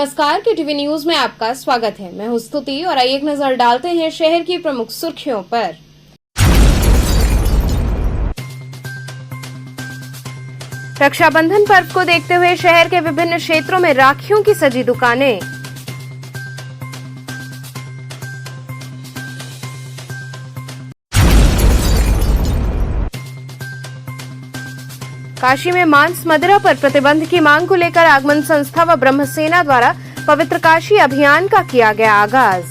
नमस्कार, KTV news में आपका स्वागत है। मैं हूं स्तुति और आइए एक नजर डालते हैं शहर की प्रमुख सुर्खियों पर। रक्षाबंधन पर्व को देखते हुए शहर के विभिन्न क्षेत्रों में राखियों की सजी दुकानें। काशी में मांस मदिरा पर प्रतिबंध की मांग को लेकर आगमन संस्था व ब्रह्म सेना द्वारा पवित्र काशी अभियान का किया गया आगाज।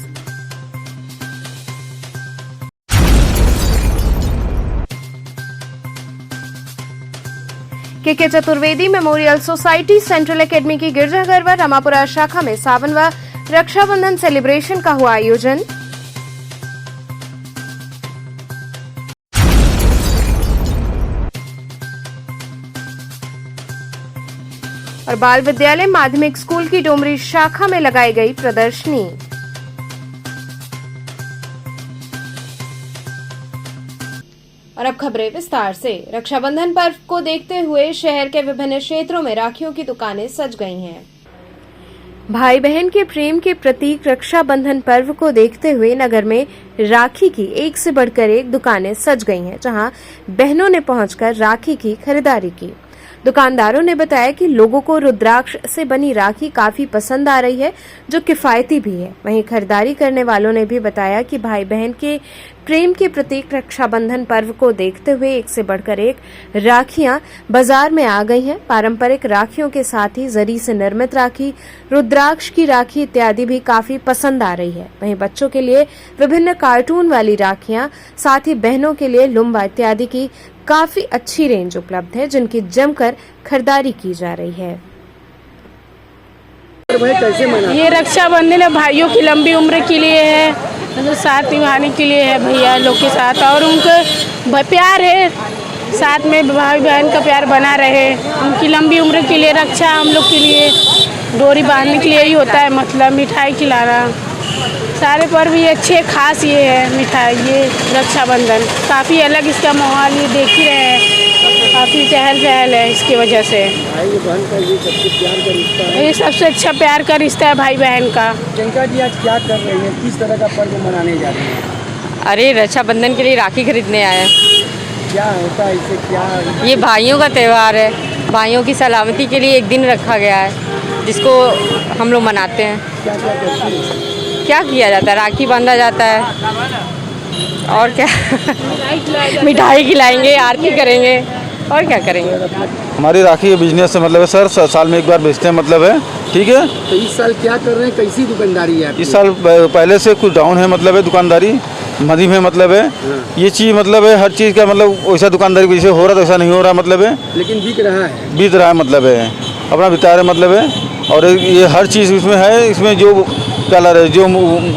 के Chaturvedi memorial society central academy की गिरजाघर व रमापुरा शाखा में सावन व रक्षाबंधन सेलिब्रेशन का हुआ आयोजन। और बाल विद्यालय माध्यमिक स्कूल की डोमरी शाखा में लगाई गई प्रदर्शनी। और अब खबरें विस्तार से। रक्षाबंधन पर्व को देखते हुए शहर के विभिन्न क्षेत्रों में राखियों की दुकानें सज गई हैं। भाई बहन के प्रेम के प्रतीक रक्षाबंधन पर्व को देखते हुए नगर में राखी की एक से बढ़कर एक दुकानें सज गई हैं, जहां बहनों ने पहुंचकर राखी की खरीदारी की। दुकानदारों ने बताया कि लोगों को रुद्राक्ष से बनी राखी काफी पसंद आ रही है, जो किफायती भी है। वहीं खरीदारी करने वालों ने भी बताया कि भाई बहन के प्रेम के प्रतीक रक्षाबंधन पर्व को देखते हुए एक से बढ़कर एक राखियां बाजार में आ गई हैं। पारंपरिक राखियों के साथ ही जरी से निर्मित राखी, रुद्राक्ष की राखी इत्यादि भी काफी पसंद आ रही है। वहीं बच्चों के लिए विभिन्न कार्टून वाली राखियां, साथ ही बहनों के लिए लुम्बा इत्यादि की काफी अच्छी रेंज उपलब्ध है, जिनकी जमकर खरीदारी की जा रही है। ये रक्षाबंधन है, भाइयों की लंबी उम्र के लिए है, तो साथ निभाने के लिए है भैया लोग के साथ, और उनका प्यार है, साथ में भाई बहन का प्यार बना रहे। उनकी लंबी उम्र के लिए रक्षा हम लोग के लिए डोरी बांधने के लिए ही होता है, मतलब मिठाई खिलाना। सारे पर्व ये अच्छे खास ये है मिठाई, ये रक्षाबंधन काफ़ी अलग इसका माहौल ये देख ही रहे हैं, काफ़ी चहल पहल है इसकी वजह से। भाई बहन का ये सबसे प्यार का रिश्ता है, ये सबसे अच्छा प्यार का रिश्ता है भाई बहन का। प्रियंका जी आज क्या कर रही हैं, किस तरह का पर्व मनाने जा रही हैं? अरे रक्षाबंधन के लिए राखी खरीदने आए हैं। क्या होता है इससे, क्या ये भाइयों का त्यौहार है, भाइयों की सलामती के लिए एक दिन रखा गया है, जिसको हम लोग मनाते हैं। क्या क्या करती हैं? क्या किया जाता है, राखी बांधा जाता है और क्या मिठाई खिलाएंगे, आरती करेंगे और क्या करेंगे। हमारी राखी के बिजनेस से मतलब है सर, साल में एक बार बेचते हैं, मतलब है ठीक है। तो इस साल क्या कर रहे हैं, कैसी दुकानदारी है आपकी? इस साल पहले से कुछ डाउन है, मतलब है दुकानदारी मध्यम है, मतलब है ये चीज़ मतलब है हर चीज़ का मतलब वैसा दुकानदारी जैसे हो रहा था वैसा नहीं हो रहा, मतलब है लेकिन बिक रहा है, मतलब है अपना बिता रहे, मतलब है। और ये हर चीज़ इसमें है, इसमें जो कलर है जो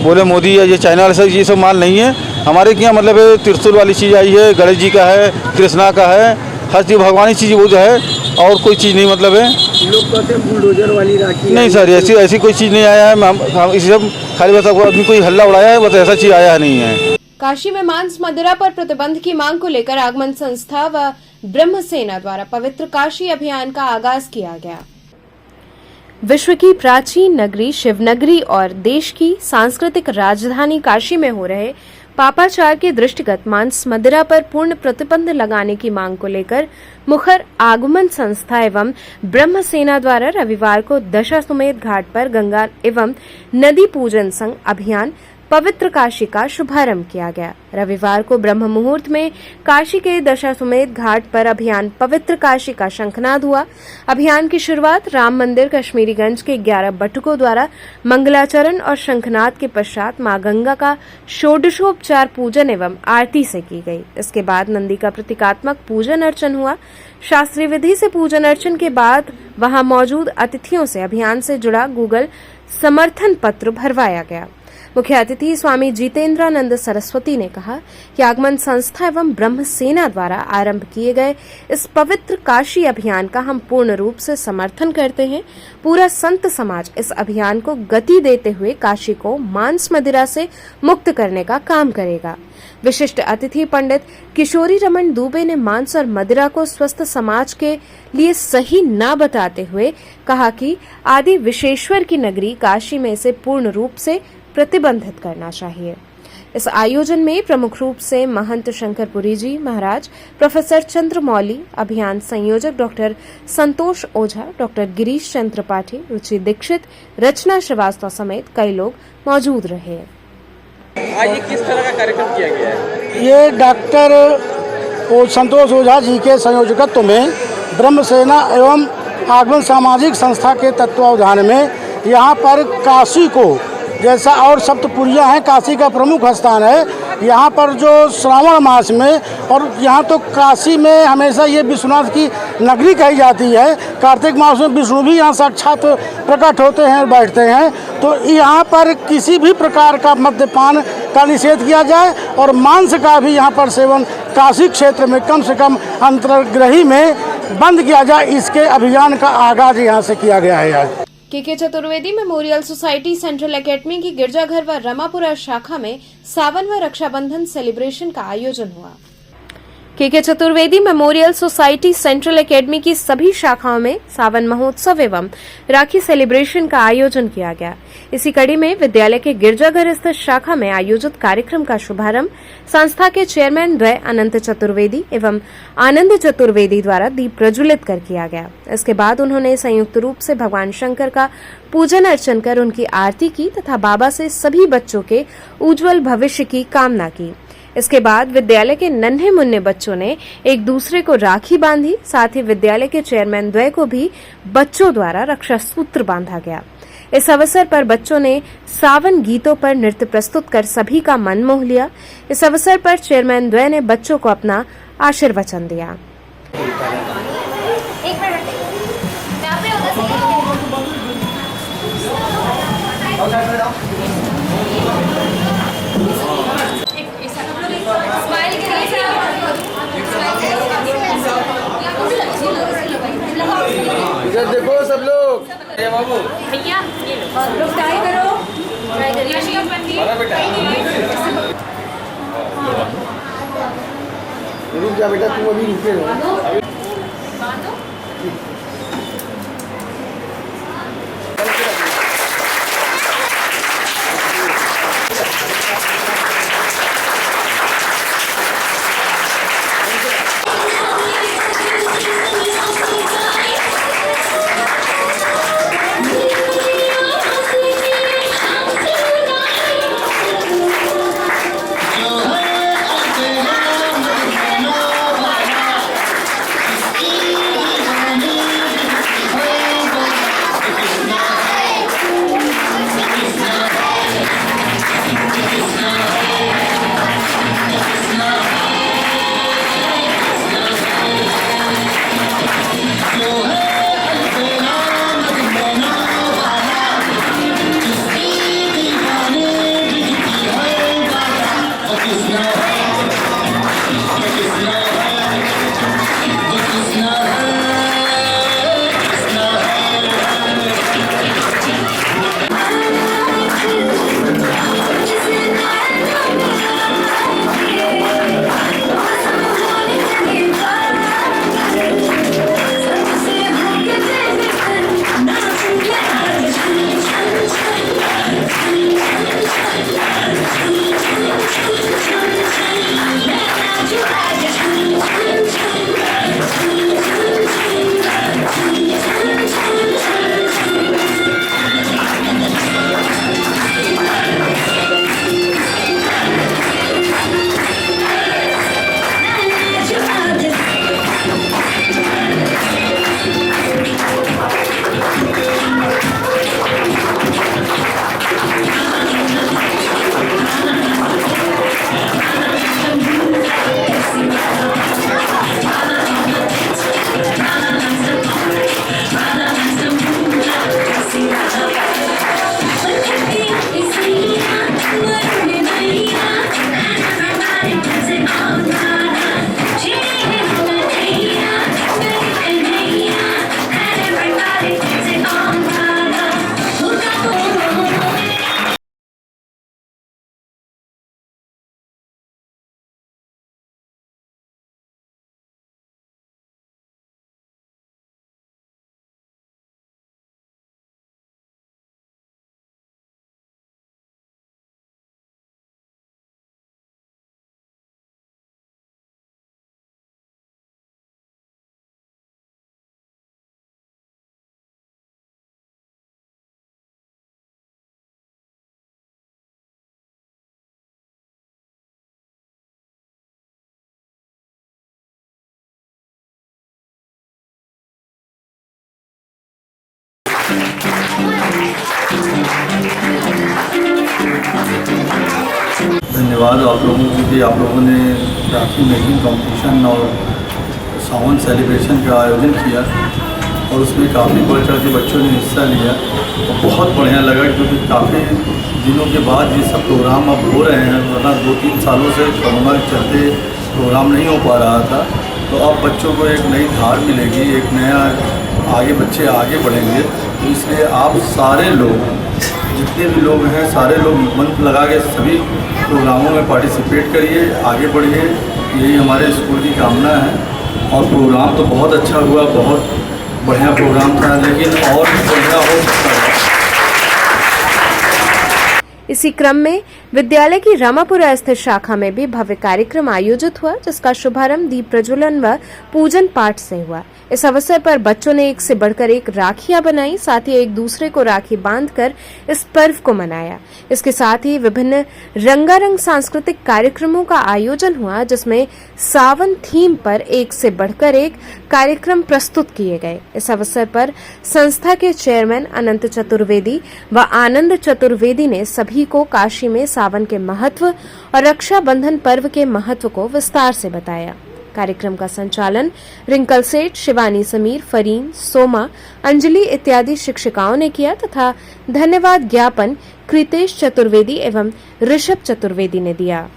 बोले मोदी या ये चाइना से ये सब माल नहीं है हमारे यहाँ, मतलब है त्रिशूल वाली चीज़ आई है, गणेश जी का है, कृष्णा का है, हर चीज़ भगवानी चीज़ वो जो है, और कोई चीज़ नहीं, मतलब है। लोग कहते हैं बुलडोजर वाली राखी नहीं सर, ऐसी कोई चीज़ नहीं आया है। हम इसी सब खाली बस अभी कोई हल्ला उड़ाया है, बस ऐसा चीज़ आया नहीं है। काशी में मांस मदिरा पर प्रतिबंध की मांग को लेकर आगमन संस्था व ब्रह्म सेना द्वारा पवित्र काशी अभियान का आगाज किया गया। विश्व की प्राचीन नगरी शिवनगरी और देश की सांस्कृतिक राजधानी काशी में हो रहे पापाचार के दृष्टिगत मांस मदिरा पर पूर्ण प्रतिबंध लगाने की मांग को लेकर मुखर आगमन संस्था एवं ब्रह्म सेना द्वारा रविवार को दशाश्वमेध घाट पर गंगा एवं नदी पूजन संघ अभियान पवित्र काशी का शुभारंभ किया गया। रविवार को ब्रह्म मुहूर्त में काशी के दशाश्वमेध घाट पर अभियान पवित्र काशी का शंखनाद हुआ। अभियान की शुरुआत राम मंदिर कश्मीरीगंज के 11 बटुकों द्वारा मंगलाचरण और शंखनाद के पश्चात मां गंगा का षोडशोपचार पूजन एवं आरती से की गई। इसके बाद नंदी का प्रतीकात्मक पूजन अर्चन हुआ। शास्त्रीय विधि से पूजन अर्चन के बाद वहां मौजूद अतिथियों से अभियान से जुड़ा गूगल समर्थन पत्र भरवाया गया। मुख्य अतिथि स्वामी जितेंद्रानंद सरस्वती ने कहा कि आगमन संस्था एवं ब्रह्म सेना द्वारा आरंभ किए गए इस पवित्र काशी अभियान का हम पूर्ण रूप से समर्थन करते हैं। पूरा संत समाज इस अभियान को गति देते हुए काशी को मांस मदिरा से मुक्त करने का काम करेगा। विशिष्ट अतिथि पंडित किशोरी रमन दुबे ने मांस और मदिरा को स्वस्थ समाज के लिए सही न बताते हुए कहा कि आदि विश्वेश्वर की नगरी काशी में इसे पूर्ण रूप से प्रतिबंधित करना चाहिए। इस आयोजन में प्रमुख रूप से महंत शंकरपुरी जी महाराज, प्रोफेसर चंद्रमौली, अभियान संयोजक डॉक्टर संतोष ओझा, डॉक्टर गिरीश चंद्र त्रिपाठी, रुचि दीक्षित, रचना श्रीवास्तव समेत कई लोग मौजूद रहे। आज ये किस तरह का कार्यक्रम किया गया है? ये डॉक्टर संतोष ओझा जी के संयोजकत्व में ब्रह्म सेना एवं आगमन सामाजिक संस्था के तत्वावधान में यहाँ पर काशी को, जैसा और सप्तपुरियाँ हैं, काशी का प्रमुख स्थान है। यहाँ पर जो श्रावण मास में, और यहाँ तो काशी में हमेशा ये विश्वनाथ की नगरी कही जाती है। कार्तिक मास में विष्णु भी यहाँ साक्षात प्रकट होते हैं और बैठते हैं। तो यहाँ पर किसी भी प्रकार का मद्यपान का निषेध किया जाए और मांस का भी यहाँ पर सेवन काशी क्षेत्र में कम से कम अंतर्ग्रही में बंद किया जाए। इसके अभियान का आगाज यहाँ से किया गया है। आज के Chaturvedi memorial society central academy की गिरजाघर व रमापुरा शाखा में सावन व रक्षाबंधन सेलिब्रेशन का आयोजन हुआ। के Chaturvedi memorial society central academy की सभी शाखाओं में सावन महोत्सव एवं राखी सेलिब्रेशन का आयोजन किया गया। इसी कड़ी में विद्यालय के गिरजाघर स्थित शाखा में आयोजित कार्यक्रम का शुभारंभ संस्था के चेयरमैन द्वय अनंत चतुर्वेदी एवं आनंद चतुर्वेदी द्वारा दीप प्रज्वलित कर किया गया। इसके बाद उन्होंने संयुक्त रूप से भगवान शंकर का पूजन अर्चन कर उनकी आरती की तथा बाबा से सभी बच्चों के उज्जवल भविष्य की कामना की। इसके बाद विद्यालय के नन्हे मुन्ने बच्चों ने एक दूसरे को राखी बांधी। साथ ही विद्यालय के चेयरमैन द्वय को भी बच्चों द्वारा रक्षा सूत्र बांधा गया। इस अवसर पर बच्चों ने सावन गीतों पर नृत्य प्रस्तुत कर सभी का मन मोह लिया। इस अवसर पर चेयरमैन द्वय ने बच्चों को अपना आशीर्वचन दिया। इधर देखो सब लोग। बाबू भैया ये लो ट्राई करो, ट्राई करिए बेटा। रुक जा बेटा, तुम अभी रुके रहो। धन्यवाद आप लोगों को कि आप लोगों ने राखी मेकिंग कंपटीशन और सावन सेलिब्रेशन का आयोजन किया और उसमें काफ़ी बढ़ चढ़ के बच्चों ने हिस्सा लिया और बहुत बढ़िया लगा, क्योंकि काफ़ी दिनों के बाद ये सब प्रोग्राम अब हो रहे हैं, वरना 2-3 सालों से कोरोना के चलते प्रोग्राम नहीं हो पा रहा था। तो अब बच्चों को एक नई धार मिलेगी, एक नया बच्चे आगे बढ़ेंगे। तो इसलिए आप सारे लोग, जितने भी लोग हैं, सारे लोग मन लगा के सभी प्रोग्रामों में पार्टिसिपेट करिए, आगे बढ़िए, यही हमारे स्कूल की कामना है। और प्रोग्राम तो बहुत अच्छा हुआ, बहुत बढ़िया प्रोग्राम था, लेकिन और भी बढ़िया हो सकता है। इसी क्रम में विद्यालय की रामापुरा स्थित शाखा में भी भव्य कार्यक्रम आयोजित हुआ, जिसका शुभारंभ दीप प्रज्वलन व पूजन पाठ से हुआ। इस अवसर पर बच्चों ने एक से बढ़कर एक राखियां बनाई, साथ ही एक दूसरे को राखी बांधकर इस पर्व को मनाया। इसके साथ ही विभिन्न रंगारंग सांस्कृतिक कार्यक्रमों का आयोजन हुआ, जिसमें सावन थीम पर एक से बढ़कर एक कार्यक्रम प्रस्तुत किए गए। इस अवसर पर संस्था के चेयरमैन अनंत चतुर्वेदी व आनंद चतुर्वेदी ने सभी को काशी में सावन के महत्व और रक्षाबंधन पर्व के महत्व को विस्तार से बताया। कार्यक्रम का संचालन रिंकल सेठ, शिवानी समीर, फरीन, सोमा, अंजलि इत्यादि शिक्षिकाओं ने किया तथा धन्यवाद ज्ञापन कृतेश चतुर्वेदी एवं ऋषभ चतुर्वेदी ने दिया।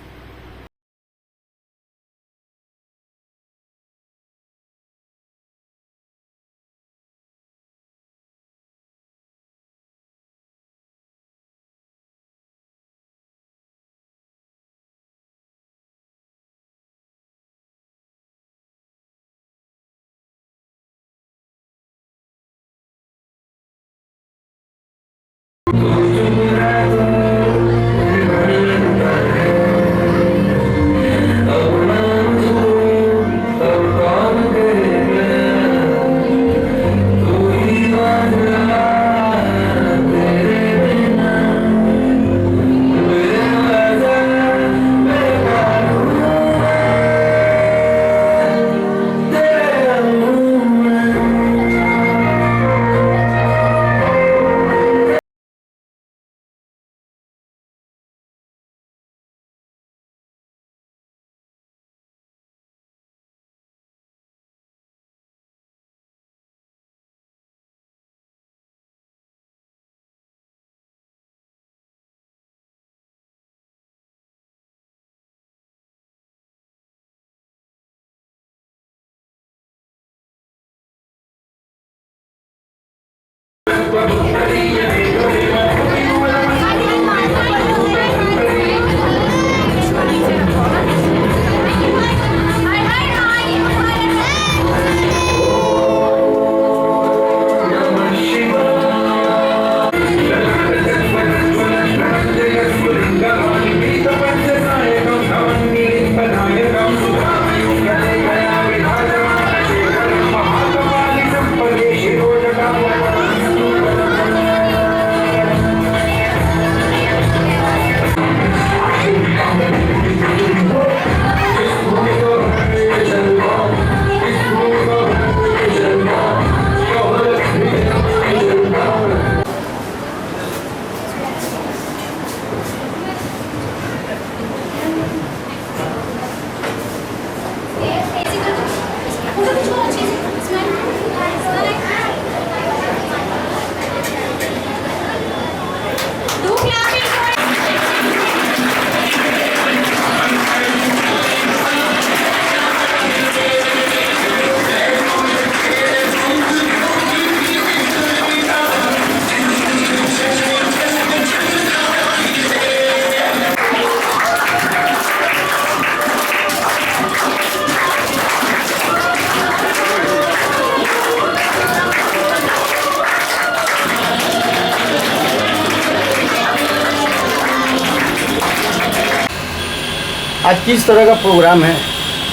आज किस तरह का प्रोग्राम है?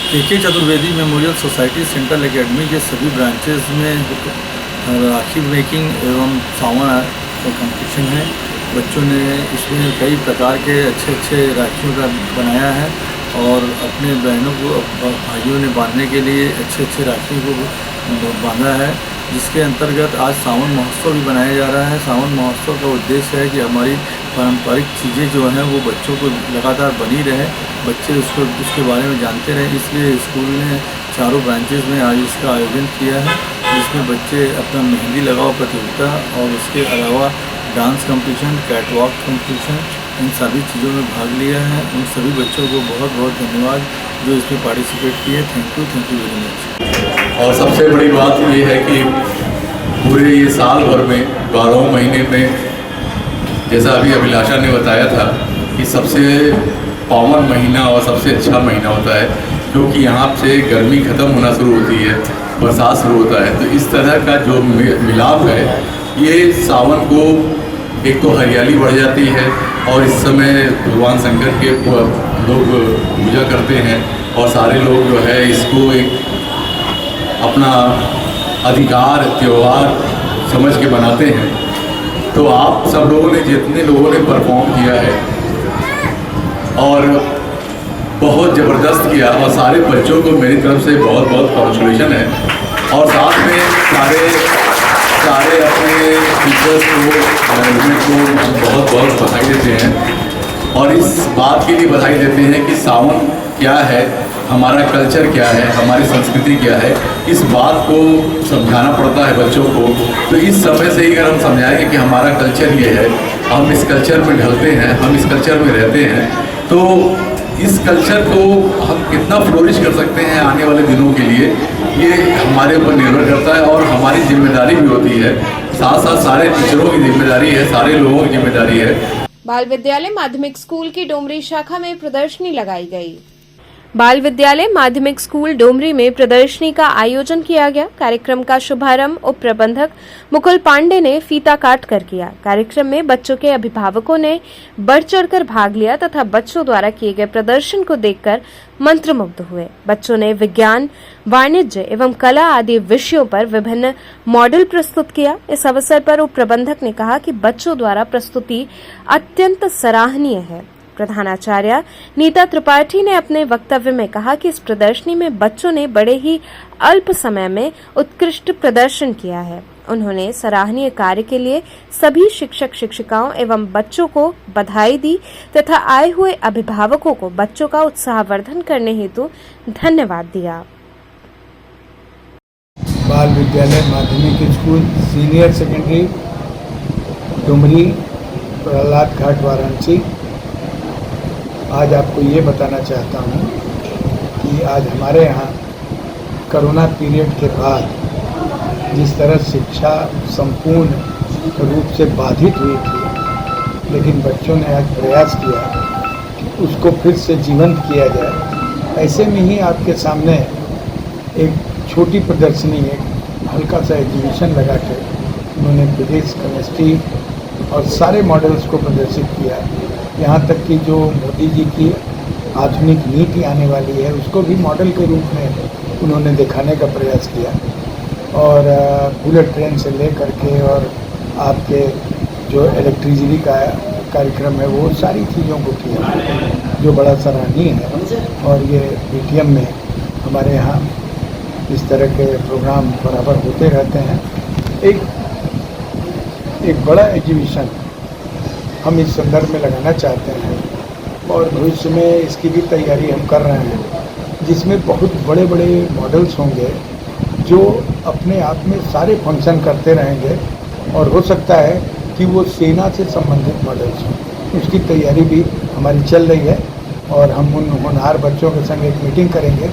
के Chaturvedi memorial society central academy के सभी ब्रांचेस में राखी मेकिंग एवं सावन का कंपटीशन है। बच्चों ने इसमें कई प्रकार के अच्छे राखियों का बनाया है और अपने बहनों को, भाइयों ने बांधने के लिए अच्छे राखी को बांधा है, जिसके अंतर्गत आज सावन महोत्सव भी बनाया जा रहा है। सावन महोत्सव का उद्देश्य है कि हमारी पारंपरिक चीज़ें जो हैं वो बच्चों को लगातार बनी रहे, बच्चे उसके बारे में जानते रहे, इसलिए स्कूल ने चारों ब्रांचेस में आज इसका आयोजन किया है, जिसमें बच्चे अपना मेहंदी लगाओ प्रतियोगिता और उसके अलावा डांस कंपटीशन, कैटवॉक कंपटीशन, इन सभी चीज़ों में भाग लिया है। उन सभी बच्चों को बहुत बहुत धन्यवाद जो इसमें पार्टिसिपेट किए। Thank you very much. और सबसे बड़ी बात ये है कि पूरे ये साल भर में 12 महीने में, जैसा अभी अभिलाषा ने बताया था, कि सबसे पावन महीना और सबसे अच्छा महीना होता है, क्योंकि यहाँ से गर्मी ख़त्म होना शुरू होती है, बरसात शुरू होता है। तो इस तरह का जो मिलाप है, ये सावन को एक तो हरियाली बढ़ जाती है और इस समय भगवान शंकर के लोग पूजा करते हैं और सारे लोग जो है इसको एक अपना अधिकार त्यौहार समझ के बनाते हैं। तो आप सब लोगों ने, जितने लोगों ने परफॉर्म किया है और बहुत ज़बरदस्त किया, और सारे बच्चों को मेरी तरफ से बहुत बहुत कॉन्ग्रेचुलेशन है। और साथ में सारे अपने टीचर्स को, मैनेजमेंट को बहुत बहुत बधाई देते हैं और इस बात के लिए बधाई देते हैं कि सावन क्या है, हमारा कल्चर क्या है, हमारी संस्कृति क्या है, इस बात को समझाना पड़ता है बच्चों को। तो इस समय से ही अगर हम समझाएंगे कि हमारा कल्चर ये है, हम इस कल्चर में ढलते हैं, हम इस कल्चर में रहते हैं, तो इस कल्चर को हम कितना फ्लोरिश कर सकते हैं आने वाले दिनों के लिए, ये हमारे ऊपर निर्भर करता है और हमारी जिम्मेदारी भी होती है। साथ साथ सारे टीचरों की जिम्मेदारी है, सारे लोगों की जिम्मेदारी है। बाल विद्यालय माध्यमिक स्कूल की डोमरी शाखा में प्रदर्शनी लगाई गई। बाल विद्यालय माध्यमिक स्कूल डोमरी में प्रदर्शनी का आयोजन किया गया। कार्यक्रम का शुभारंभ उप प्रबंधक मुकुल पांडे ने फीता काट कर किया। कार्यक्रम में बच्चों के अभिभावकों ने बढ़ चढ़कर भाग लिया तथा बच्चों द्वारा किए गए प्रदर्शन को देखकर मंत्रमुग्ध हुए। बच्चों ने विज्ञान, वाणिज्य एवं कला आदि विषयों पर विभिन्न मॉडल प्रस्तुत किया। इस अवसर पर उप प्रबंधक ने कहा कि बच्चों द्वारा प्रस्तुति अत्यंत सराहनीय है। प्रधानाचार्य नीता त्रिपाठी ने अपने वक्तव्य में कहा कि इस प्रदर्शनी में बच्चों ने बड़े ही अल्प समय में उत्कृष्ट प्रदर्शन किया है। उन्होंने सराहनीय कार्य के लिए सभी शिक्षक शिक्षिकाओं एवं बच्चों को बधाई दी तथा आए हुए अभिभावकों को बच्चों का उत्साहवर्धन करने हेतु धन्यवाद दिया। Bal Vidyalaya Madhyamik school senior secondary Dumri, Prahlad Ghat, Varanasi. आज आपको ये बताना चाहता हूँ कि आज हमारे यहाँ कोरोना पीरियड के बाद जिस तरह शिक्षा संपूर्ण रूप से बाधित हुई थी, लेकिन बच्चों ने आज प्रयास किया कि उसको फिर से जीवंत किया जाए। ऐसे में ही आपके सामने एक छोटी प्रदर्शनी, एक हल्का सा एग्जीबिशन लगा के उन्होंने फिजिक्स, केमिस्ट्री और सारे मॉडल्स को प्रदर्शित किया। यहाँ तक कि जो मोदी जी की आधुनिक नीति आने वाली है उसको भी मॉडल के रूप में उन्होंने दिखाने का प्रयास किया। और बुलेट ट्रेन से ले करके और आपके जो इलेक्ट्रिसिटी का कार्यक्रम है वो सारी चीज़ों को किया, जो बड़ा सराहनीय है। और ये बीटीएम में हमारे यहाँ इस तरह के प्रोग्राम बराबर होते रहते हैं। एक बड़ा एग्जीबिशन हम इस संदर्भ में लगाना चाहते हैं और भविष्य में इसकी भी तैयारी हम कर रहे हैं, जिसमें बहुत बड़े बड़े मॉडल्स होंगे जो अपने आप में सारे फंक्शन करते रहेंगे और हो सकता है कि वो सेना से संबंधित मॉडल्स हों। उसकी तैयारी भी हमारी चल रही है और हम उन होनहार बच्चों के संग एक मीटिंग करेंगे,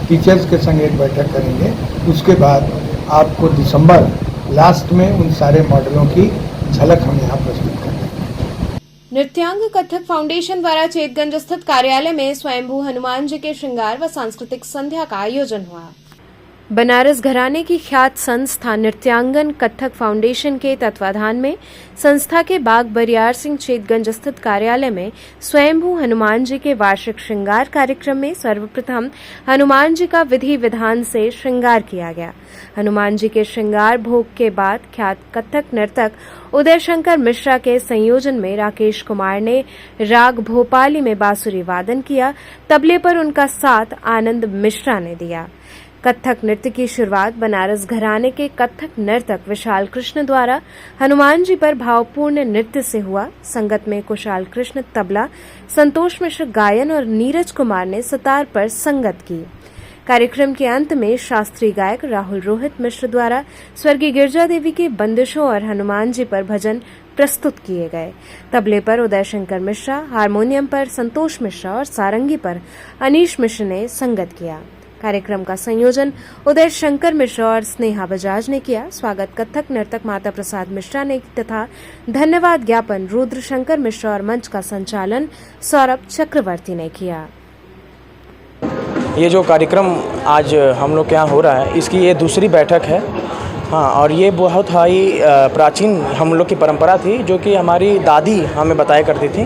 टीचर्स के संग एक बैठक करेंगे। उसके बाद आपको दिसंबर लास्ट में उन सारे मॉडलों की झलक हम यहाँ प्रस्तुत करेंगे। नृत्यांग कथक फाउंडेशन द्वारा चेतगंज स्थित कार्यालय में स्वयंभू हनुमान जी के श्रृंगार व सांस्कृतिक संध्या का आयोजन हुआ। बनारस घराने की ख्यात संस्था नृत्यांगन कथक फाउंडेशन के तत्वाधान में संस्था के बाग बरियार सिंह चेतगंज स्थित कार्यालय में स्वयंभू हनुमान जी के वार्षिक श्रृंगार कार्यक्रम में सर्वप्रथम हनुमान जी का विधि विधान से श्रृंगार किया गया। हनुमान जी के श्रृंगार भोग के बाद ख्यात कथक नर्तक उदय शंकर मिश्रा के संयोजन में राकेश कुमार ने राग भोपाली में बांसुरी वादन किया। तबले पर उनका साथ आनंद मिश्रा ने दिया। कथक नृत्य की शुरुआत बनारस घराने के कथक नर्तक विशाल कृष्ण द्वारा हनुमान जी पर भावपूर्ण नृत्य से हुआ। संगत में कुशाल कृष्ण तबला, संतोष मिश्र गायन और नीरज कुमार ने सितार पर संगत की। कार्यक्रम के अंत में शास्त्रीय गायक राहुल रोहित मिश्र द्वारा स्वर्गीय गिरजा देवी की बंदिशों और हनुमान जी पर भजन प्रस्तुत किए गए। तबले पर उदय शंकर मिश्रा, हारमोनियम पर संतोष मिश्रा और सारंगी पर अनीश मिश्र ने संगत किया। कार्यक्रम का संयोजन उदय शंकर मिश्रा और स्नेहा बजाज ने किया। स्वागत कथक नर्तक माता प्रसाद मिश्रा ने तथा धन्यवाद ज्ञापन रुद्र शंकर मिश्रा और मंच का संचालन सौरभ चक्रवर्ती ने किया। ये जो कार्यक्रम आज हम लोग के यहाँ हो रहा है, इसकी ये दूसरी बैठक है। हाँ, और ये बहुत ही प्राचीन हम लोग की परंपरा थी, जो कि हमारी दादी हमें बताया करती थी।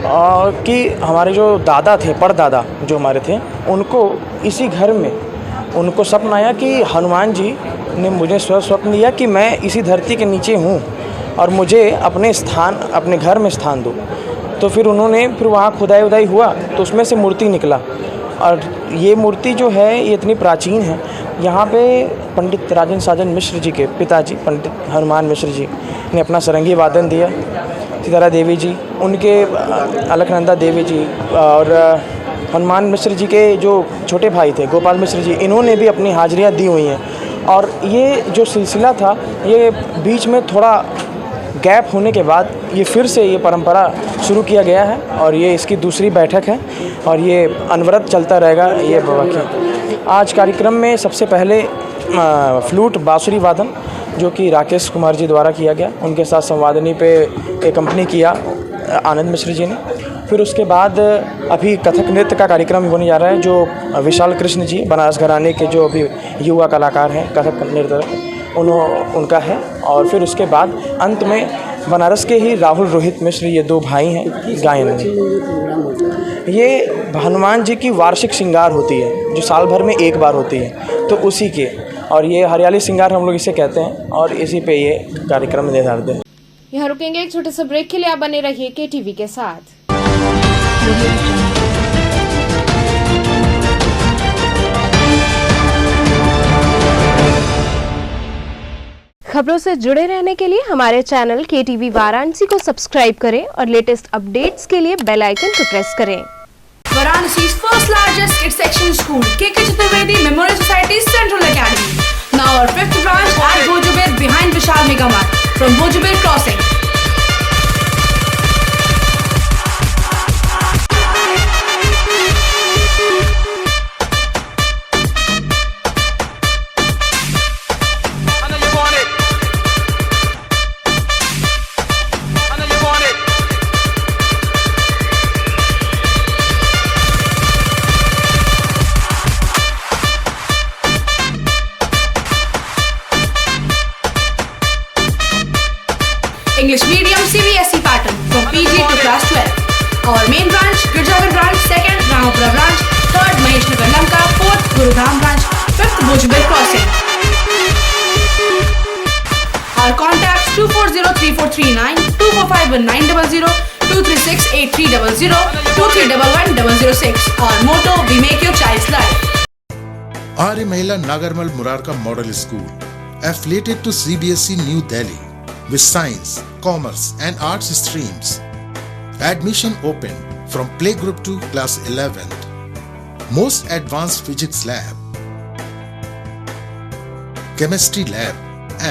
और कि हमारे जो दादा थे, परदादा जो हमारे थे, उनको इसी घर में उनको स्वप्न आया कि हनुमान जी ने मुझे स्वप्न दिया कि मैं इसी धरती के नीचे हूँ और मुझे अपने घर में स्थान दो। तो फिर उन्होंने वहाँ खुदाई उदाई हुआ तो उसमें से मूर्ति निकला। और ये मूर्ति जो है ये इतनी प्राचीन है। यहाँ पे पंडित राजन साजन मिश्र जी के पिताजी पंडित हनुमान मिश्र जी ने अपना सारंगी वादन दिया। सीतारा देवी जी, उनके अलकनंदा देवी जी और हनुमान मिश्र जी के जो छोटे भाई थे गोपाल मिश्र जी, इन्होंने भी अपनी हाजिरियाँ दी हुई हैं। और ये जो सिलसिला था, ये बीच में थोड़ा गैप होने के बाद ये फिर से ये परंपरा शुरू किया गया है और ये इसकी दूसरी बैठक है और ये अनवरत चलता रहेगा। ये बाबा की आज कार्यक्रम में सबसे पहले फ्लूट बांसुरी वादन जो कि राकेश कुमार जी द्वारा किया गया, उनके साथ संवादनी पे एक कंपनी किया आनंद मिश्र जी ने। फिर उसके बाद अभी कथक नृत्य का कार्यक्रम होने जा रहा है, जो विशाल कृष्ण जी बनारस घराने के जो अभी युवा कलाकार हैं कथक नृत्य उनका है। और फिर उसके बाद अंत में बनारस के ही राहुल रोहित मिश्र, ये दो भाई हैं गायन में। ये हनुमान जी की वार्षिक श्रृंगार होती है जो साल भर में एक बार होती है, तो उसी के, और ये हरियाली श्रृंगार हम लोग इसे कहते हैं और इसी पे ये कार्यक्रम निर्धारित है। यहाँ रुकेंगे एक छोटे से ब्रेक के लिए। आप बने रहिए KTV के साथ। खबरों से जुड़े रहने के लिए हमारे चैनल KTV वाराणसी को सब्सक्राइब करें और लेटेस्ट अपडेट्स के लिए बेल आइकन को प्रेस करें। Varanasi's first largest kids section school, KK Chaturvedi Memorial Society Central Academy. Now our 5th branch at Bhojubir behind Vishal Mega Mart from Bhojubir Crossing. English medium CBSE pattern from PG to class 12. Our main branch, Girjagar branch, 2nd Ramapura branch, 3rd Maheshnagar Lanka, 4th Gurudham branch, 5th Bhojubir Crossing. Our contacts 2403439, 2451900, 2368300, 231106. Our motto, we make your child's life. Arya Mahila Nagarmal Murarka Model School, affiliated to CBSE New Delhi, with science, commerce and arts streams. Admission open from playgroup to class 11th. Most advanced physics lab, chemistry lab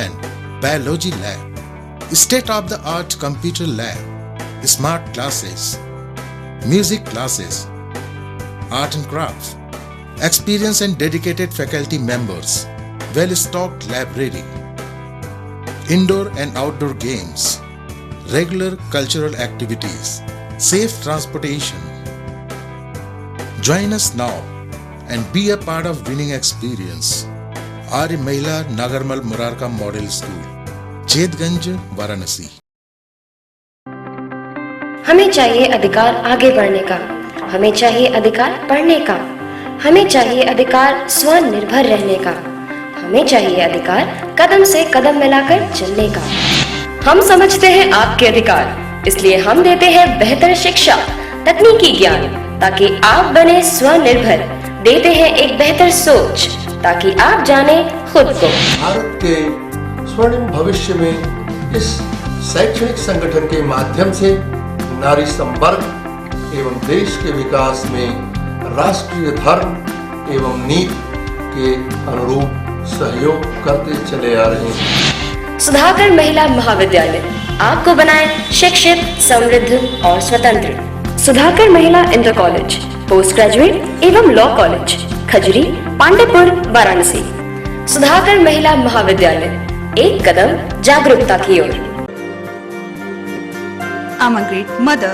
and biology lab, state-of-the-art computer lab, smart classes, music classes, art and crafts, experienced and dedicated faculty members, well-stocked library, indoor and outdoor games, regular cultural activities, safe transportation. Join us now and be a part of winning experience. Arya Mahila Nagarmal Murarka Model School, Chetganj, Varanasi. हमें चाहिए अधिकार आगे बढ़ने का, हमें चाहिए अधिकार पढ़ने का, हमें चाहिए अधिकार स्वनिर्भर रहने का, हमें चाहिए अधिकार कदम से कदम मिलाकर चलने का। हम समझते हैं आपके अधिकार, इसलिए हम देते हैं बेहतर शिक्षा, तकनीकी ज्ञान, ताकि आप बने स्वनिर्भर। देते हैं एक बेहतर सोच, ताकि आप जाने खुद को। भारत के स्वर्णिम भविष्य में इस शैक्षणिक संगठन के माध्यम से नारी संवर्ग एवं देश के विकास में राष्ट्रीय धर्म एवं नीति के अनुरूप सहयोग करते चले आ रहे हैं। सुधाकर महिला महाविद्यालय आपको बनाए शिक्षित, समृद्ध और स्वतंत्र। सुधाकर महिला इंटर कॉलेज, पोस्ट ग्रेजुएट एवं लॉ कॉलेज, खजरी, पांडेपुर, वाराणसी। सुधाकर महिला महाविद्यालय, एक कदम जागरूकता की ओर। I'm a great mother.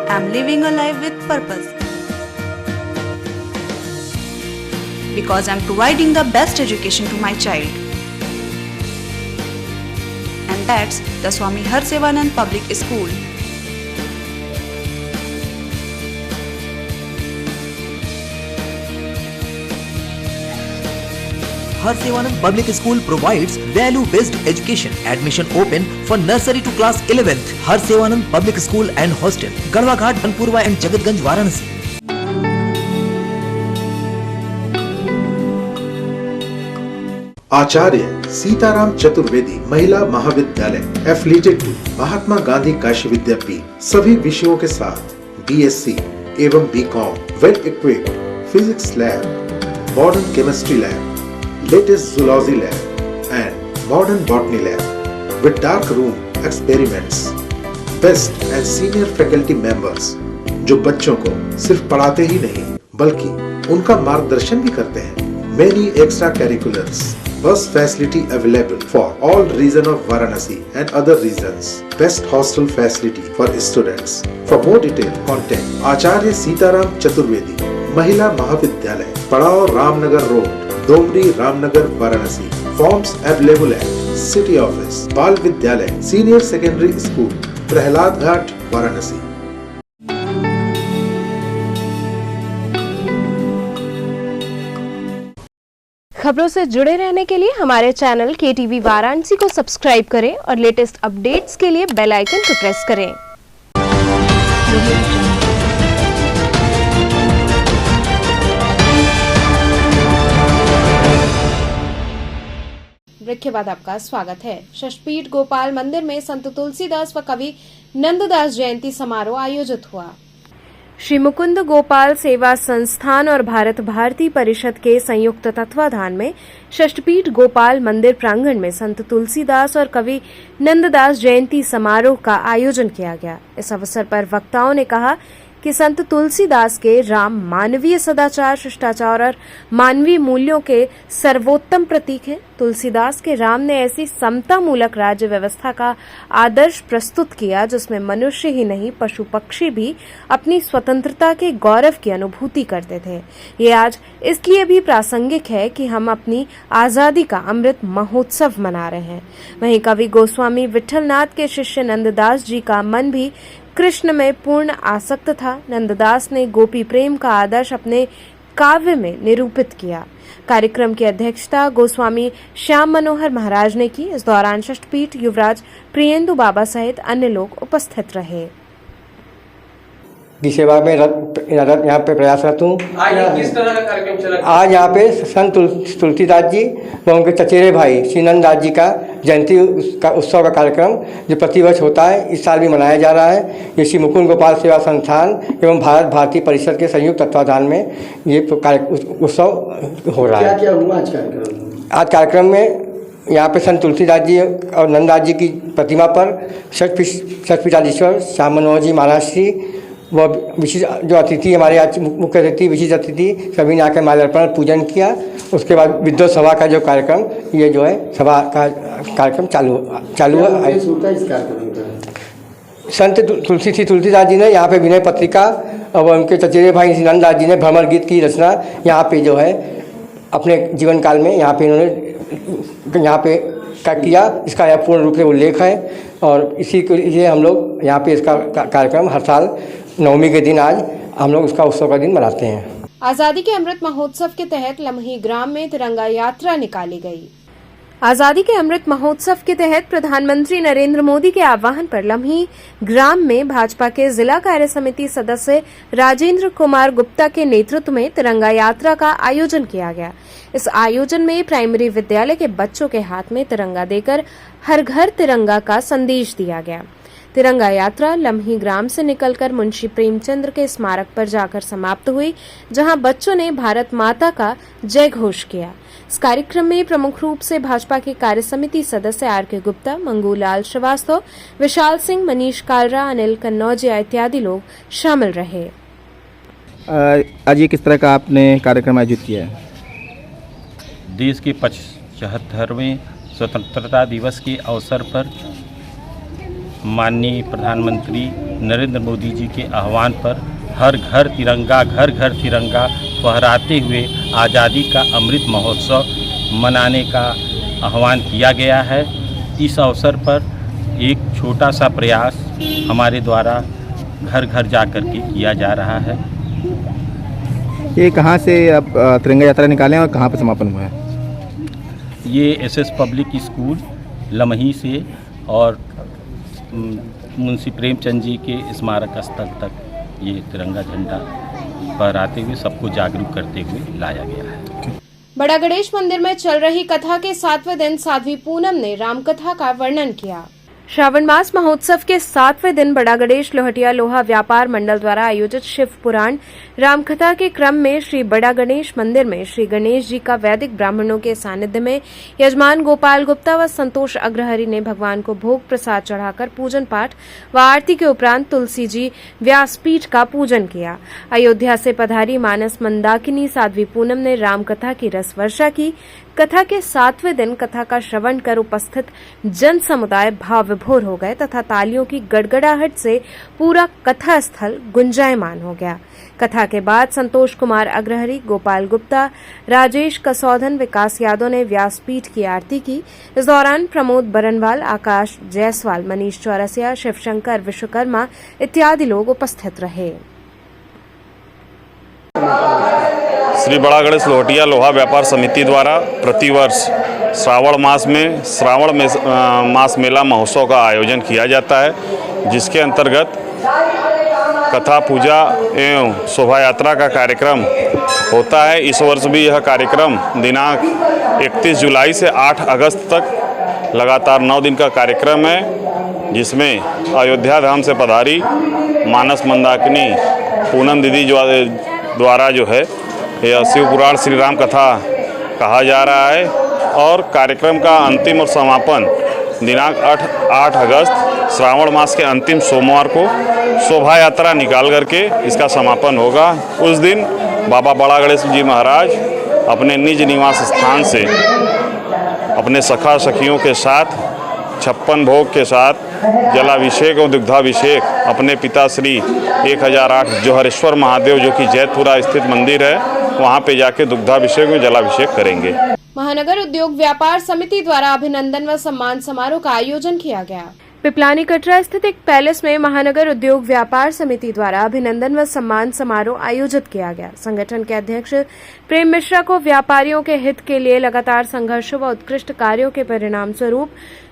I'm living a life with purpose. Because I'm providing the best education to my child. And that's the Swami Harsevanand Public School. Harsevanand Public School provides value-based education. Admission open for nursery to class 11th. Harsevanand Public School and Hostel, Garwa Ghat, Dhanpurwa and Jagatganj, Varanasi. आचार्य सीताराम चतुर्वेदी महिला महाविद्यालय affiliated to Mahatma Gandhi Kashi विद्यापीठ सभी विषयों के साथ BSc एवं BCom, well equipped physics lab, modern chemistry lab, latest zoology lab and modern botany lab with dark room experiments, best and senior faculty members जो बच्चों को सिर्फ पढ़ाते ही नहीं बल्कि उनका मार्गदर्शन भी करते हैं। Many extra curriculars, bus facility available for all region of Varanasi and other regions. Best hostel facility for students. For more detail, contact आचार्य सीताराम चतुर्वेदी महिला महाविद्यालय, पड़ाव Ramnagar road, Domri, Ramnagar, Varanasi. Forms available है सिटी ऑफिस, बाल विद्यालय, senior secondary school, Prahlad Ghat, Varanasi. खबरों से जुड़े रहने के लिए हमारे चैनल KTV वाराणसी को सब्सक्राइब करें और लेटेस्ट अपडेट्स के लिए बेल आइकन को प्रेस करें। ब्रेक के बाद आपका स्वागत है। शक्तिपीठ गोपाल मंदिर में संत तुलसीदास व कवि नंददास जयंती समारोह आयोजित हुआ। श्री मुकुंद गोपाल सेवा संस्थान और भारत भारती परिषद के संयुक्त तत्वाधान में शक्तिपीठ गोपाल मंदिर प्रांगण में संत तुलसीदास और कवि नंददास जयंती समारोह का आयोजन किया गया। इस अवसर पर वक्ताओं ने कहा कि संत तुलसीदास के राम मानवीय सदाचार, शिष्टाचार और मानवीय मूल्यों के सर्वोत्तम प्रतीक हैं। तुलसीदास के राम ने ऐसी समता मूलक राज्य व्यवस्था का आदर्श प्रस्तुत किया जिसमें मनुष्य ही नहीं पशु पक्षी भी अपनी स्वतंत्रता के गौरव की अनुभूति करते थे। ये आज इसलिए भी प्रासंगिक है कि हम अपनी आजादी का अमृत महोत्सव मना रहे हैं। वहीं कवि गोस्वामी विठलनाथ के शिष्य नंददास जी का मन भी कृष्ण में पूर्ण आसक्त था। नंददास ने गोपी प्रेम का आदर्श अपने काव्य में निरूपित किया। कार्यक्रम की अध्यक्षता गोस्वामी श्याम मनोहर महाराज ने की। इस दौरान शक्तिपीठ युवराज प्रियेंदु बाबा सहित अन्य लोग उपस्थित रहे। की सेवा में यहाँ पे प्रयासरत हूँ। किस तरह का कार्यक्रम चला? आज यहाँ पे संत तुलसीदास जी व उनके चचेरे भाई श्री नंददास जी का जयंती का उत्सव का कार्यक्रम जो प्रतिवर्ष होता है, इस साल भी मनाया जा रहा है। ये श्री मुकुंद गोपाल सेवा संस्थान एवं भारत भारती परिषद के संयुक्त तत्वाधान में ये उत्सव हो रहा है। क्या हुआ आज कार्यक्रम? आज कार्यक्रम में यहाँ पे संत तुलसीदास जी और नंददास जी की प्रतिमा पर शक्तिपीठाधीश्वर श्याम मनोहर जी महाराज श्री वो विशेष जो अतिथि हमारे आज मुख्य अतिथि विशेष अतिथि सभी ने आकर माल्यार्पण पूजन किया। उसके बाद विद्वत सभा का जो कार्यक्रम ये जो है सभा का कार्यक्रम चालू हुआ। संत तुलसीदास जी ने यहाँ पे विनय पत्रिका और उनके चचेरे भाई नंददास जी ने भ्रमर गीत की रचना यहाँ पे जो है अपने जीवन काल में यहाँ पे इन्होंने यहाँ पे क्या किया, इसका यह पूर्ण रूप से उल्लेख है। और इसी के लिए हम लोग यहाँ पे इसका कार्यक्रम हर साल नवमी के दिन आज हम लोग उसका उत्सव का दिन मनाते हैं। आजादी के अमृत महोत्सव के तहत लम्ही ग्राम में तिरंगा यात्रा निकाली गई। आजादी के अमृत महोत्सव के तहत प्रधानमंत्री नरेंद्र मोदी के आह्वान पर लम्ही ग्राम में भाजपा के जिला कार्य समिति सदस्य राजेंद्र कुमार गुप्ता के नेतृत्व में तिरंगा यात्रा का आयोजन किया गया। इस आयोजन में प्राइमरी विद्यालय के बच्चों के हाथ में तिरंगा देकर हर घर तिरंगा का संदेश दिया गया। तिरंगा यात्रा लम्ही ग्राम से निकलकर मुंशी प्रेमचंद के स्मारक पर जाकर समाप्त हुई, जहां बच्चों ने भारत माता का जय घोष किया। इस कार्यक्रम में प्रमुख रूप से भाजपा के कार्य समिति सदस्य आर.के. गुप्ता, मंगूलाल श्रीवास्तव, विशाल सिंह, मनीष कालरा, अनिल कन्नौजिया इत्यादि लोग शामिल रहे। आज ये किस तरह का आपने कार्यक्रम आयोजित किया है? देश के 75वें स्वतंत्रता दिवस के अवसर पर माननीय प्रधानमंत्री नरेंद्र मोदी जी के आह्वान पर हर घर तिरंगा, घर घर तिरंगा फहराते हुए आज़ादी का अमृत महोत्सव मनाने का आह्वान किया गया है। इस अवसर पर एक छोटा सा प्रयास हमारे द्वारा घर घर जाकर के किया जा रहा है। ये कहाँ से आप तिरंगा यात्रा निकाले और कहाँ पर समापन हुआ है? ये एसएस पब्लिक स्कूल लम्ही से और मुंशी प्रेमचंद जी के स्मारक स्थल तक ये तिरंगा झंडा फहराते हुए सबको जागरूक करते हुए लाया गया है। बड़ा गणेश मंदिर में चल रही कथा के 7वें दिन साध्वी पूनम ने रामकथा का वर्णन किया। श्रावण मास महोत्सव के 7वें दिन बड़ा गणेश लोहटिया लोहा व्यापार मंडल द्वारा आयोजित शिव पुराण रामकथा के क्रम में श्री बड़ा गणेश मंदिर में श्री गणेश जी का वैदिक ब्राह्मणों के सानिध्य में यजमान गोपाल गुप्ता व संतोष अग्रहरि ने भगवान को भोग प्रसाद चढ़ाकर पूजन पाठ व आरती के उपरांत तुलसी जी व्यासपीठ का पूजन किया। अयोध्या से पधारी मानस मंदाकिनी साध्वी पूनम ने रामकथा की रस वर्षा की। कथा के 7वें दिन कथा का श्रवण कर उपस्थित जन समुदाय भाव विभोर हो गए तथा तालियों की गड़गड़ाहट से पूरा कथा स्थल गुंजायमान हो गया। कथा के बाद संतोष कुमार अग्रहरि, गोपाल गुप्ता, राजेश कसौधन, विकास यादव ने व्यासपीठ की आरती की। इस दौरान प्रमोद बरनवाल, आकाश जायसवाल, मनीष चौरसिया, शिवशंकर विश्वकर्मा इत्यादि लोग उपस्थित रहे। श्री बड़ा गणेश लोहटिया लोहा व्यापार समिति द्वारा प्रतिवर्ष श्रावण मास मेला महोत्सव का आयोजन किया जाता है, जिसके अंतर्गत कथा, पूजा एवं शोभा यात्रा का कार्यक्रम होता है। इस वर्ष भी यह कार्यक्रम दिनांक 31 जुलाई से 8 अगस्त तक लगातार 9 दिन का कार्यक्रम है, जिसमें अयोध्या धाम से पधारी मानस मंदाकिनी पूनम दीदी द्वारा जो है यह शिव पुराण श्री राम कथा कहा जा रहा है और कार्यक्रम का अंतिम और समापन दिनांक 8 अगस्त श्रावण मास के अंतिम सोमवार को शोभा यात्रा निकाल करके इसका समापन होगा। उस दिन बाबा बड़ा गणेश जी महाराज अपने निज निवास स्थान से अपने सखा सखियों के साथ 56 भोग के साथ जलाभिषेक और दुग्धाभिषेक अपने पिता श्री 1008 जोहरेश्वर महादेव जो कि जैतपुरा स्थित मंदिर है वहां पे जाके दुग्धाभिषेक में जलाभिषेक करेंगे। महानगर उद्योग व्यापार समिति द्वारा अभिनंदन व सम्मान समारोह का आयोजन किया गया। पिपलानी कटरा स्थित एक पैलेस में महानगर उद्योग व्यापार समिति द्वारा अभिनंदन व सम्मान समारोह आयोजित किया गया। संगठन के अध्यक्ष प्रेम मिश्रा को व्यापारियों के हित के लिए लगातार संघर्षों व उत्कृष्ट कार्यों के परिणाम स्वरूप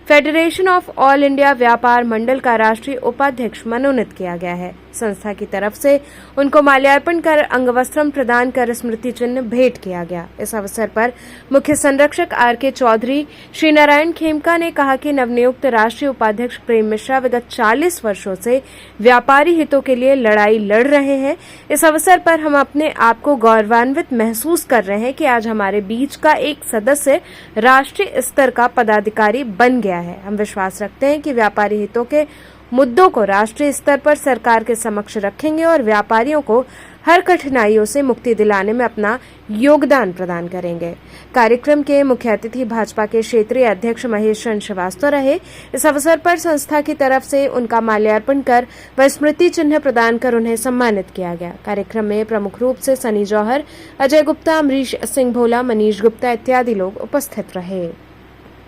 फेडरेशन ऑफ ऑल इंडिया व्यापार मंडल का राष्ट्रीय उपाध्यक्ष मनोनीत किया गया है। संस्था की तरफ से उनको माल्यार्पण कर अंगवस्त्रम प्रदान कर स्मृति चिन्ह भेंट किया गया। इस अवसर पर मुख्य संरक्षक आर.के. चौधरी श्री नारायण खेमका ने कहा कि नवनियुक्त राष्ट्रीय उपाध्यक्ष प्रेम मिश्रा विगत 40 वर्षों से व्यापारी हितों के लिए लड़ाई लड़ रहे हैं। इस अवसर पर हम अपने आप को गौरवान्वित महसूस कर रहे हैं कि आज हमारे बीच का एक सदस्य राष्ट्रीय स्तर का पदाधिकारी बन गया है। हम विश्वास रखते हैं कि व्यापारी हितों के मुद्दों को राष्ट्रीय स्तर पर सरकार के समक्ष रखेंगे और व्यापारियों को हर कठिनाइयों से मुक्ति दिलाने में अपना योगदान प्रदान करेंगे। कार्यक्रम के मुख्य अतिथि भाजपा के क्षेत्रीय अध्यक्ष महेश चंद्र श्रीवास्तव रहे। इस अवसर पर संस्था की तरफ से उनका माल्यार्पण कर व स्मृति चिन्ह प्रदान कर उन्हें सम्मानित किया गया। कार्यक्रम में प्रमुख रूप से सनी जौहर, अजय गुप्ता, अमरीश सिंह भोला, मनीष गुप्ता इत्यादि लोग उपस्थित रहे।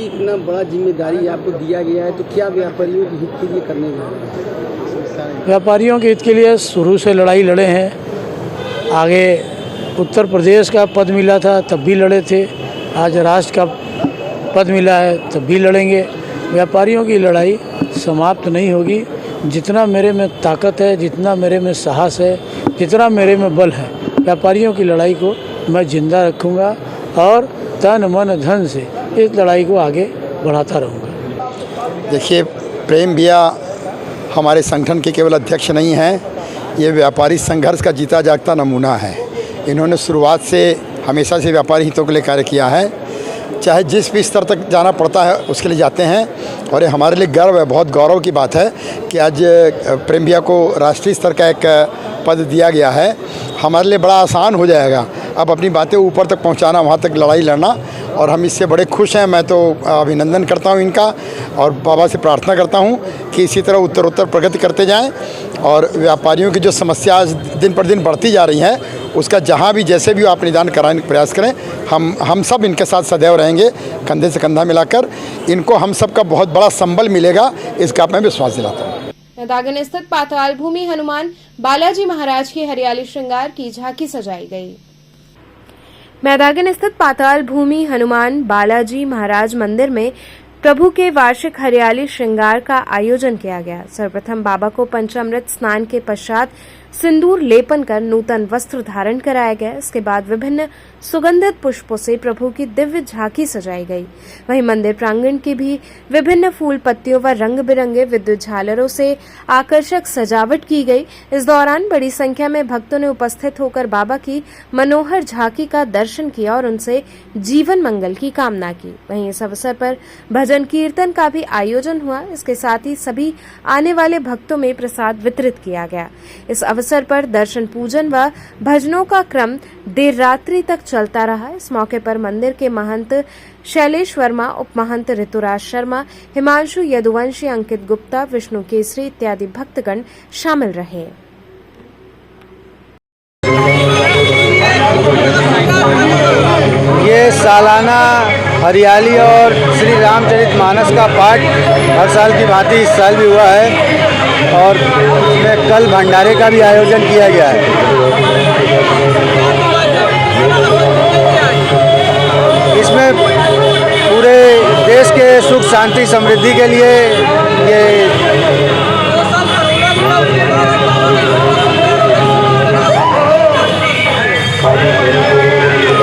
इतना बड़ा जिम्मेदारी आपको दिया गया है तो क्या व्यापारियों के हित के लिए करने जा रहे हैं? व्यापारियों के हित के लिए शुरू से लड़ाई लड़े हैं। आगे उत्तर प्रदेश का पद मिला था तब भी लड़े थे। आज राष्ट्र का पद मिला है तब भी लड़ेंगे। व्यापारियों की लड़ाई समाप्त नहीं होगी। जितना मेरे में ताकत है, जितना मेरे में साहस है, जितना मेरे में बल है, व्यापारियों की लड़ाई को मैं जिंदा रखूँगा और तन मन धन से इस लड़ाई को आगे बढ़ाता रहूँगा। देखिए, प्रेम भैया हमारे संगठन के केवल अध्यक्ष नहीं हैं, ये व्यापारी संघर्ष का जीता जागता नमूना है। इन्होंने शुरुआत से हमेशा से व्यापारी हितों के लिए कार्य किया है, चाहे जिस भी स्तर तक जाना पड़ता है उसके लिए जाते हैं। और ये हमारे लिए गर्व है, बहुत गौरव की बात है कि आज प्रेम भैया को राष्ट्रीय स्तर का एक पद दिया गया है। हमारे लिए बड़ा आसान हो जाएगा अब अपनी बातें ऊपर तक पहुंचाना, वहां तक लड़ाई लड़ना, और हम इससे बड़े खुश हैं। मैं तो अभिनंदन करता हूं इनका और बाबा से प्रार्थना करता हूं कि इसी तरह उत्तरोत्तर प्रगति करते जाएं और व्यापारियों की जो समस्या आज दिन पर दिन बढ़ती जा रही हैं उसका जहां भी जैसे भी आप निदान कराने का प्रयास करें। हम सब इनके साथ सदैव रहेंगे, कंधे से कंधा मिलाकर। इनको हम सब का बहुत बड़ा संबल मिलेगा, इसका मैं विश्वास दिलाता हूँ। मैदागन स्थित पाताल भूमि हनुमान बालाजी महाराज की हरियाली श्रृंगार की झांकी सजाई गई। मैदागन स्थित पाताल भूमि हनुमान बालाजी महाराज मंदिर में प्रभु के वार्षिक हरियाली श्रृंगार का आयोजन किया गया। सर्वप्रथम बाबा को पंचामृत स्नान के पश्चात सिंदूर लेपन कर नूतन वस्त्र धारण कराया गया। इसके बाद विभिन्न सुगंधित पुष्पों से प्रभु की दिव्य झांकी सजाई गई। वहीं मंदिर प्रांगण की भी विभिन्न फूल पत्तियों व रंग बिरंगे विद्युत झालरों से आकर्षक सजावट की गई। इस दौरान बड़ी संख्या में भक्तों ने उपस्थित होकर बाबा की मनोहर झांकी का दर्शन किया और उनसे जीवन मंगल की कामना की। वहीं इस अवसर पर भजन कीर्तन का भी आयोजन हुआ। इसके साथ ही सभी आने वाले भक्तों में प्रसाद वितरित किया गया। इस अवसर पर दर्शन पूजन व भजनों का क्रम देर रात्रि तक चलता रहा। इस मौके पर मंदिर के महंत शैलेश वर्मा, उप महंत ऋतुराज शर्मा, हिमांशु यदुवंशी, अंकित गुप्ता, विष्णु केसरी इत्यादि भक्तगण शामिल रहे। ये सालाना हरियाली और श्री रामचरितमानस का पाठ हर साल की भांति इस साल भी हुआ है और इसमें कल भंडारे का भी आयोजन किया गया है। इसमें पूरे देश के सुख शांति समृद्धि के लिए ये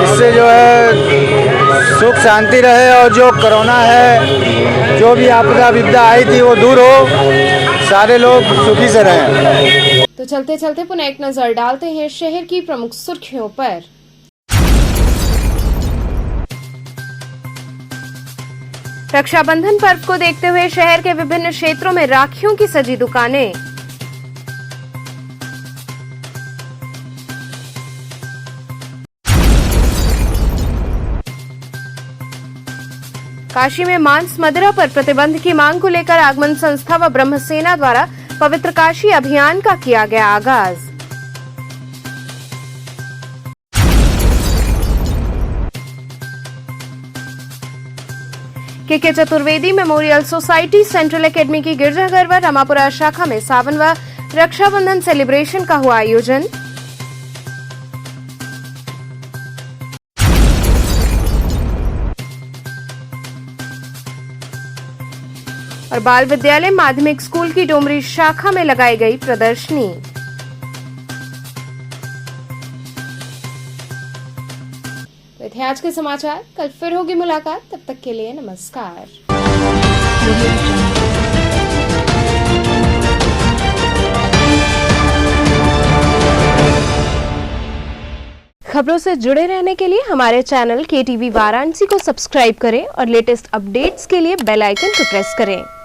इससे जो है सुख शांति रहे और जो कोरोना है, जो भी आपदा विपदा आई थी वो दूर हो, सारे लोग सुखी से रहें। तो चलते चलते पुनः एक नजर डालते हैं शहर की प्रमुख सुर्खियों पर। रक्षाबंधन पर्व को देखते हुए शहर के विभिन्न क्षेत्रों में राखियों की सजी दुकानें। काशी में मांस मदिरा पर प्रतिबंध की मांग को लेकर आगमन संस्था व ब्रह्म सेना द्वारा पवित्र काशी अभियान का किया गया आगाज। के Chaturvedi memorial society central academy की गिरजाघर व रमापुरा शाखा में सावन व रक्षाबंधन सेलिब्रेशन का हुआ आयोजन। और बाल विद्यालय माध्यमिक स्कूल की डोमरी शाखा में लगाई गई प्रदर्शनी। तो थे आज के समाचार, कल फिर होगी मुलाकात, तब तक के लिए नमस्कार। खबरों से जुड़े रहने के लिए हमारे चैनल KTV वाराणसी को सब्सक्राइब करें और लेटेस्ट अपडेट्स के लिए बेल आइकन को प्रेस करें।